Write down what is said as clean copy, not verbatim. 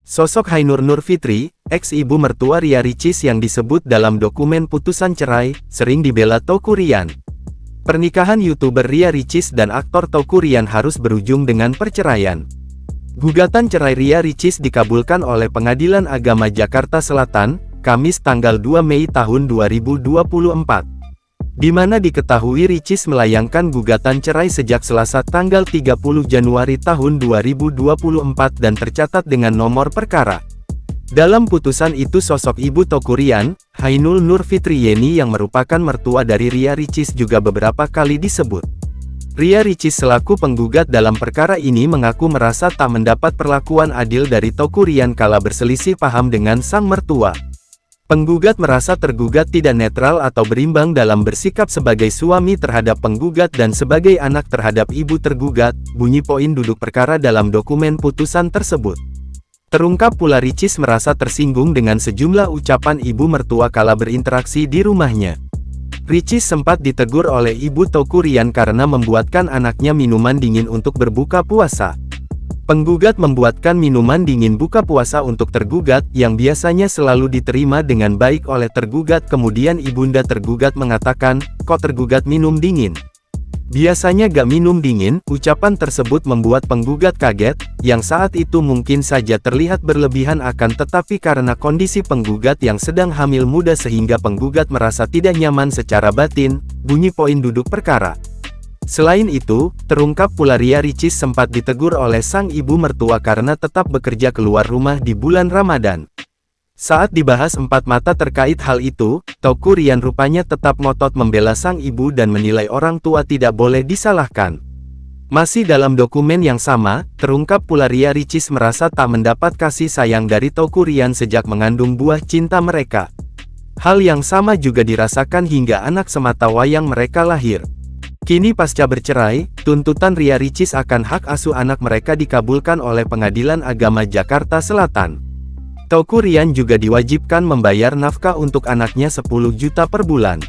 Sosok Ainur Nur Fitri, ex-ibu mertua Ria Ricis yang disebut dalam dokumen putusan cerai, sering dibela Teuku Ryan. Pernikahan YouTuber Ria Ricis dan aktor Teuku Ryan harus berujung dengan perceraian. Gugatan cerai Ria Ricis dikabulkan oleh Pengadilan Agama Jakarta Selatan, Kamis tanggal 2 Mei tahun 2024. Di mana diketahui Ricis melayangkan gugatan cerai sejak Selasa tanggal 30 Januari tahun 2024 dan tercatat dengan nomor perkara. Dalam putusan itu sosok ibu Teuku Ryan, Ainur Nur Fitri Yeni yang merupakan mertua dari Ria Ricis juga beberapa kali disebut. Ria Ricis selaku penggugat dalam perkara ini mengaku merasa tak mendapat perlakuan adil dari Teuku Ryan kala berselisih paham dengan sang mertua. Penggugat merasa tergugat tidak netral atau berimbang dalam bersikap sebagai suami terhadap penggugat dan sebagai anak terhadap ibu tergugat, bunyi poin duduk perkara dalam dokumen putusan tersebut. Terungkap pula Ricis merasa tersinggung dengan sejumlah ucapan ibu mertua kala berinteraksi di rumahnya. Ricis sempat ditegur oleh ibu Teuku Ryan karena membuatkan anaknya minuman dingin untuk berbuka puasa. Penggugat membuatkan minuman dingin buka puasa untuk tergugat, yang biasanya selalu diterima dengan baik oleh tergugat. Kemudian ibunda tergugat mengatakan, "Kok tergugat minum dingin? Biasanya gak minum dingin." Ucapan tersebut membuat penggugat kaget, yang saat itu mungkin saja terlihat berlebihan akan tetapi karena kondisi penggugat yang sedang hamil muda sehingga penggugat merasa tidak nyaman secara batin, bunyi poin duduk perkara. Selain itu, terungkap pula Ria Ricis sempat ditegur oleh sang ibu mertua karena tetap bekerja keluar rumah di bulan Ramadan. Saat dibahas empat mata terkait hal itu, Teuku Ryan rupanya tetap ngotot membela sang ibu dan menilai orang tua tidak boleh disalahkan. Masih dalam dokumen yang sama, terungkap pula Ria Ricis merasa tak mendapat kasih sayang dari Teuku Ryan sejak mengandung buah cinta mereka. Hal yang sama juga dirasakan hingga anak sematawayang mereka lahir. Kini pasca bercerai, tuntutan Ria Ricis akan hak asuh anak mereka dikabulkan oleh Pengadilan Agama Jakarta Selatan. Teuku Ryan juga diwajibkan membayar nafkah untuk anaknya 10 juta per bulan.